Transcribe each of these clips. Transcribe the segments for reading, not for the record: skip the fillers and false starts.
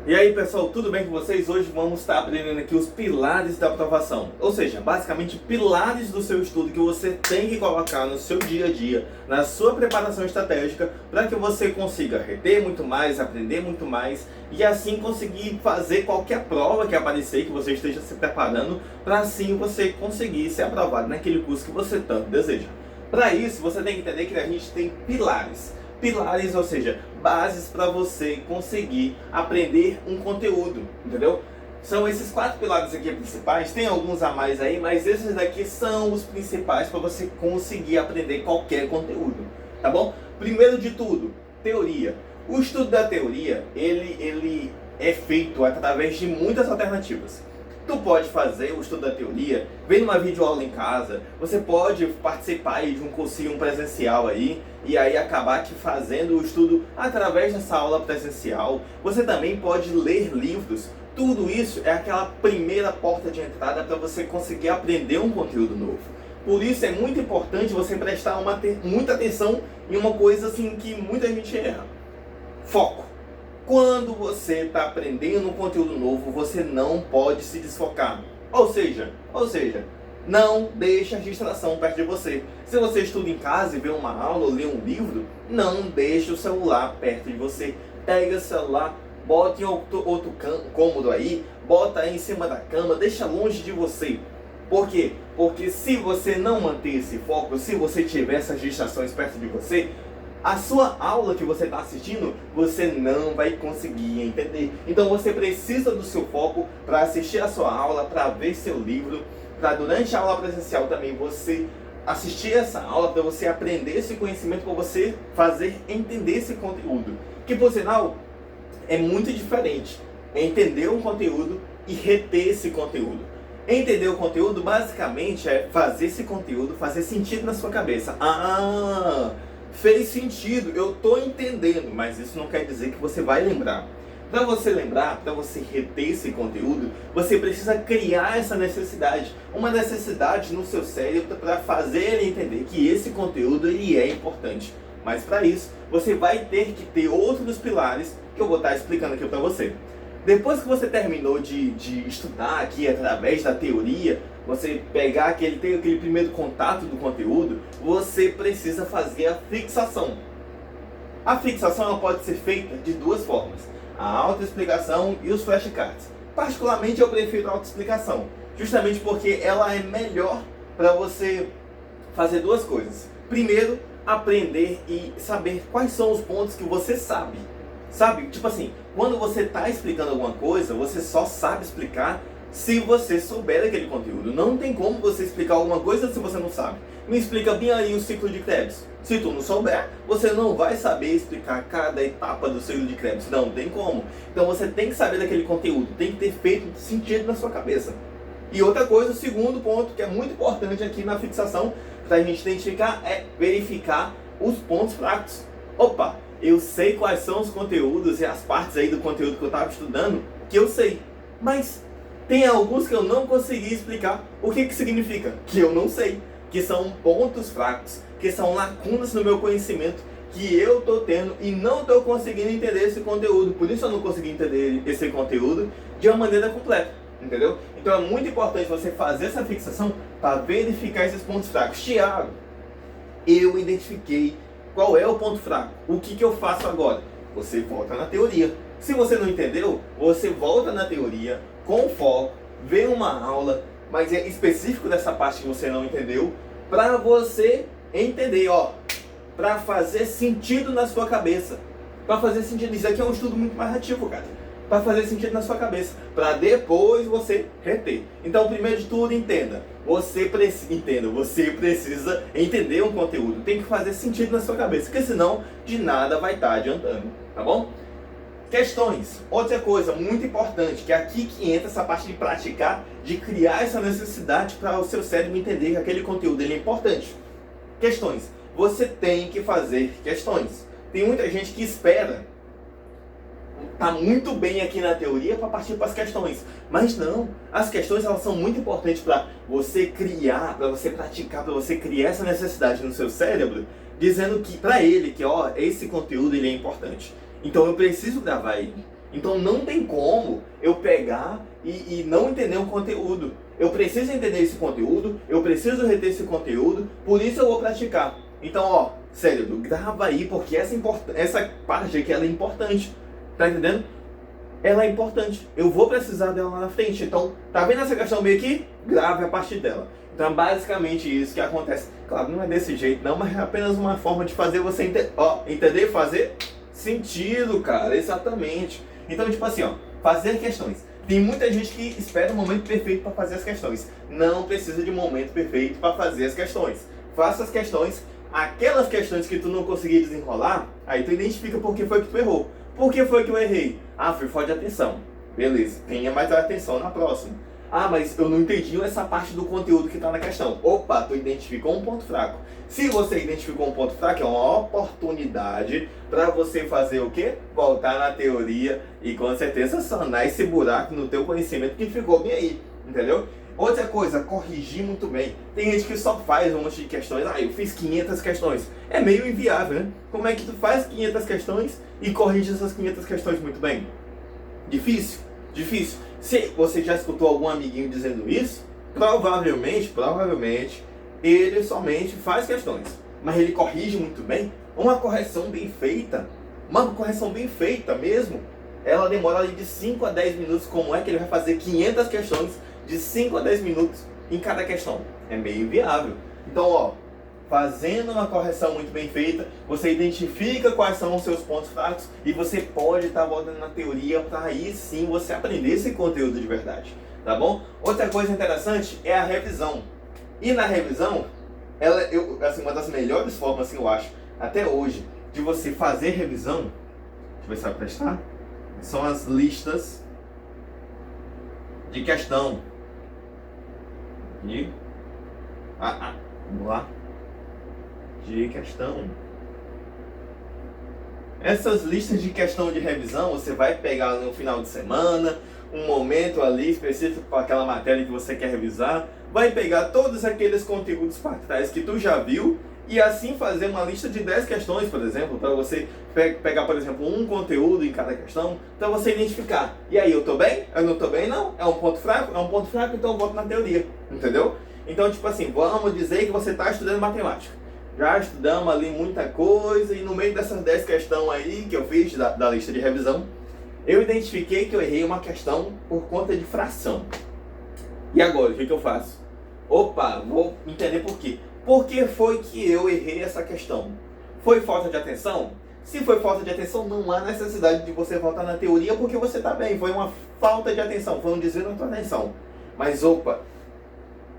E aí pessoal, tudo bem com vocês? Hoje vamos estar aprendendo aqui os pilares da aprovação. Ou seja, basicamente pilares do seu estudo que você tem que colocar no seu dia a dia, na sua preparação estratégica, para que você consiga reter muito mais, aprender muito mais e assim conseguir fazer qualquer prova que aparecer, que você esteja se preparando, para assim você conseguir ser aprovado naquele curso que você tanto deseja. Para isso, você tem que entender que a gente tem pilares. Pilares, ou seja, bases para você conseguir aprender um conteúdo, entendeu? São esses 4 pilares aqui principais, tem alguns a mais aí, mas esses daqui são os principais para você conseguir aprender qualquer conteúdo, tá bom? Primeiro de tudo, teoria. O estudo da teoria, ele é feito através de muitas alternativas. Tu pode fazer o estudo da teoria, vendo uma videoaula em casa, você pode participar aí de um cursinho presencial aí, e aí acabar aqui fazendo o estudo através dessa aula presencial. Você também pode ler livros. Tudo isso é aquela primeira porta de entrada para você conseguir aprender um conteúdo novo. Por isso é muito importante você prestar muita atenção em uma coisa assim que muita gente erra. Foco. Quando você está aprendendo um conteúdo novo, você não pode se desfocar. Ou seja, não deixe a distração perto de você. Se você estuda em casa e vê uma aula ou lê um livro, não deixe o celular perto de você. Pega o celular, bota em outro cômodo aí, bota aí em cima da cama, deixa longe de você. Por quê? Porque se você não manter esse foco, se você tiver essas distrações perto de você, a sua aula que você está assistindo, você não vai conseguir entender. Então você precisa do seu foco para assistir a sua aula, para ver seu livro, para durante a aula presencial também você assistir essa aula, para você aprender esse conhecimento, para você fazer entender esse conteúdo. Que por sinal é muito diferente entender um conteúdo e reter esse conteúdo. Entender o conteúdo basicamente é fazer esse conteúdo fazer sentido na sua cabeça. Fez sentido, eu estou entendendo, mas isso não quer dizer que você vai lembrar. Para você lembrar, para você reter esse conteúdo, você precisa criar essa necessidade. Uma necessidade no seu cérebro para fazer ele entender que esse conteúdo ele é importante. Mas para isso, você vai ter que ter outros pilares que eu vou estar explicando aqui para você. Depois que você terminou de estudar aqui através da teoria, você pegar ter aquele primeiro contato do conteúdo, você precisa fazer a fixação. A fixação ela pode ser feita de duas formas: a autoexplicação e os flashcards. Particularmente eu prefiro a autoexplicação, justamente porque ela é melhor para você fazer duas coisas. Primeiro, aprender e saber quais são os pontos que você sabe. Sabe? Tipo assim, quando você está explicando alguma coisa, você só sabe explicar se você souber daquele conteúdo. Não tem como você explicar alguma coisa se você não sabe. Me explica bem aí o ciclo de Krebs. Se tu não souber, você não vai saber explicar cada etapa do ciclo de Krebs. Não tem como. Então você tem que saber daquele conteúdo, tem que ter feito sentido na sua cabeça. E outra coisa, o segundo ponto que é muito importante aqui na fixação, para a gente identificar, é verificar os pontos fracos. Opa! Eu sei quais são os conteúdos e as partes aí do conteúdo que eu estava estudando, que eu sei. Mas tem alguns que eu não consegui explicar. O que significa? Que eu não sei. Que são pontos fracos, que são lacunas no meu conhecimento, que eu estou tendo e não estou conseguindo entender esse conteúdo. Por isso eu não consegui entender esse conteúdo de uma maneira completa. Entendeu? Então é muito importante você fazer essa fixação para verificar esses pontos fracos. Tiago, eu identifiquei qual é o ponto fraco. O que eu faço agora? Você volta na teoria. Se você não entendeu, você volta na teoria com foco, vê uma aula, mas é específico dessa parte que você não entendeu, para você entender, para fazer sentido na sua cabeça. Para fazer sentido. Isso aqui é um estudo muito mais ativo, cara. Para fazer sentido na sua cabeça, para depois você reter. Então, primeiro de tudo, entenda. Você precisa entender um conteúdo. Tem que fazer sentido na sua cabeça, porque senão de nada vai estar adiantando, tá bom? Questões. Outra coisa muito importante, que é aqui que entra essa parte de praticar, de criar essa necessidade para o seu cérebro entender que aquele conteúdo ele é importante. Questões. Você tem que fazer questões. Tem muita gente que espera tá muito bem aqui na teoria para partir para as questões, mas não, as questões elas são muito importantes para você criar, para você praticar, para você criar essa necessidade no seu cérebro, dizendo que para ele que esse conteúdo ele é importante, então eu preciso gravar ele, Então não tem como eu pegar e não entender o conteúdo. Eu preciso entender esse conteúdo, eu preciso reter esse conteúdo, por isso eu vou praticar. Então, ó, cérebro, grava aí, porque essa parte aqui ela é importante. Tá entendendo? Ela é importante. Eu vou precisar dela lá na frente. Então, tá vendo essa questão meio aqui? Grave a partir dela. Então, é basicamente isso que acontece. Claro, não é desse jeito não, mas é apenas uma forma de fazer você entender e fazer sentido, cara. Exatamente. Então, tipo assim, ó, fazer questões. Tem muita gente que espera o momento perfeito para fazer as questões. Não precisa de momento perfeito para fazer as questões. Faça as questões. Aquelas questões que tu não conseguir desenrolar, aí tu identifica por que foi que tu errou. Por que foi que eu errei? Ah, foi falta de atenção. Beleza, tenha mais atenção na próxima. Ah, mas eu não entendi essa parte do conteúdo que está na questão. Opa, tu identificou um ponto fraco. Se você identificou um ponto fraco, é uma oportunidade para você fazer o quê? Voltar na teoria e com certeza sanar esse buraco no teu conhecimento que ficou bem aí, entendeu? Outra coisa, corrigir muito bem. Tem gente que só faz um monte de questões. Ah, eu fiz 500 questões. É meio inviável, né? Como é que tu faz 500 questões e corrige essas 500 questões muito bem? Difícil? Difícil. Se você já escutou algum amiguinho dizendo isso, provavelmente, ele somente faz questões. Mas ele corrige muito bem. Uma correção bem feita mesmo, ela demora ali de 5 a 10 minutos. Como é que ele vai fazer 500 questões de 5 a 10 minutos em cada questão? É meio inviável. Então, ó, fazendo uma correção muito bem feita, você identifica quais são os seus pontos fracos e você pode estar voltando na teoria para aí sim você aprender esse conteúdo de verdade, tá bom? Outra coisa interessante é a revisão. E na revisão, uma das melhores formas, assim, eu acho, até hoje, de você fazer revisão, deixa eu ver se vai prestar, são as listas de questão. E vamos lá. De questão. Essas listas de questão de revisão você vai pegar no final de semana, um momento ali específico para aquela matéria que você quer revisar, vai pegar todos aqueles conteúdos para trás que tu já viu e assim fazer uma lista de 10 questões, por exemplo, para você pegar, por exemplo, um conteúdo em cada questão, para você identificar. E aí, eu tô bem? Eu não tô bem, não? É um ponto fraco? É um ponto fraco, então eu volto na teoria, entendeu? Então, tipo assim, vamos dizer que você está estudando matemática. Já estudamos ali muita coisa e no meio dessas 10 questões aí que eu fiz da lista de revisão, eu identifiquei que eu errei uma questão por conta de fração. E agora, o que eu faço? Opa, vou entender por quê. Por que foi que eu errei essa questão? Foi falta de atenção? Se foi falta de atenção, não há necessidade de você voltar na teoria porque você está bem. Foi uma falta de atenção, foi um desvio na tua atenção. Mas opa,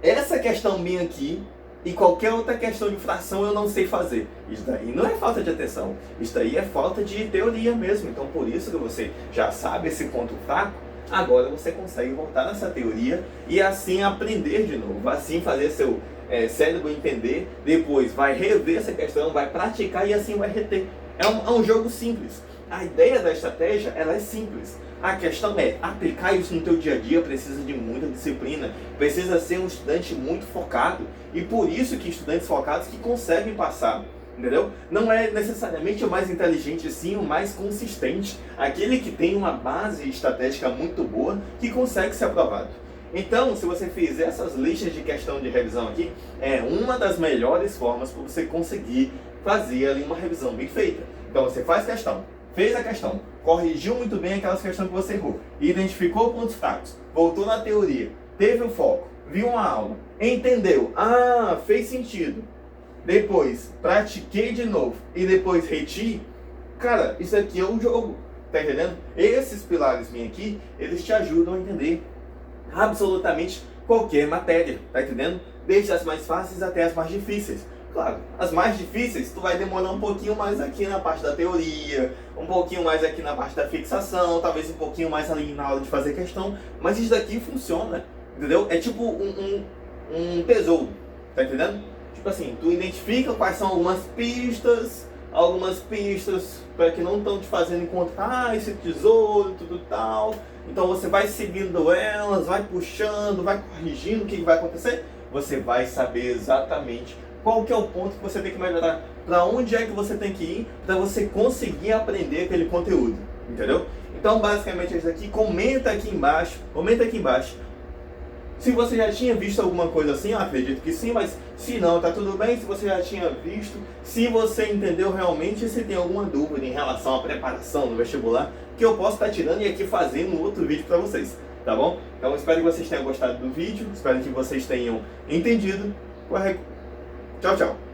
essa questão minha aqui e qualquer outra questão de fração eu não sei fazer. Isso daí não é falta de atenção, isso daí é falta de teoria mesmo. Então por isso que você já sabe esse ponto fraco, agora você consegue voltar nessa teoria e assim aprender de novo, assim fazer seu cérebro entender, depois vai rever essa questão, vai praticar e assim vai reter. É um jogo simples. A ideia da estratégia, ela é simples. A questão é aplicar isso no teu dia a dia, precisa de muita disciplina, precisa ser um estudante muito focado e por isso que estudantes focados que conseguem passar, entendeu? Não é necessariamente o mais inteligente, sim o mais consistente, aquele que tem uma base estratégica muito boa que consegue ser aprovado. Então, se você fizer essas listas de questão de revisão aqui, é uma das melhores formas para você conseguir fazer ali uma revisão bem feita. Então você faz questão, fez a questão, corrigiu muito bem aquelas questões que você errou, identificou pontos fracos, voltou na teoria, teve o foco, viu uma aula, entendeu, fez sentido, depois pratiquei de novo e depois reti. Cara, isso aqui é um jogo, tá entendendo? Esses pilares minha aqui, eles te ajudam a entender absolutamente qualquer matéria, tá entendendo? Desde as mais fáceis até as mais difíceis. Claro, as mais difíceis tu vai demorar um pouquinho mais aqui na parte da teoria, um pouquinho mais aqui na parte da fixação, talvez um pouquinho mais ali na hora de fazer questão, mas isso daqui funciona, entendeu? É tipo um tesouro, tá entendendo? Tipo assim, tu identifica quais são algumas pistas para que não estão te fazendo encontrar esse tesouro, tudo tal. Então você vai seguindo elas, vai puxando, vai corrigindo, o que vai acontecer? Você vai saber exatamente qual que é o ponto que você tem que melhorar, para onde é que você tem que ir para você conseguir aprender aquele conteúdo, entendeu? Então basicamente é isso aqui. Comenta aqui embaixo se você já tinha visto alguma coisa assim. Eu acredito que sim, mas se não, tá tudo bem. Se você já tinha visto, se você entendeu realmente, se tem alguma dúvida em relação à preparação do vestibular, que eu posso estar tirando e aqui fazendo um outro vídeo para vocês, tá bom? Então espero que vocês tenham gostado do vídeo, espero que vocês tenham entendido. Tchau, tchau!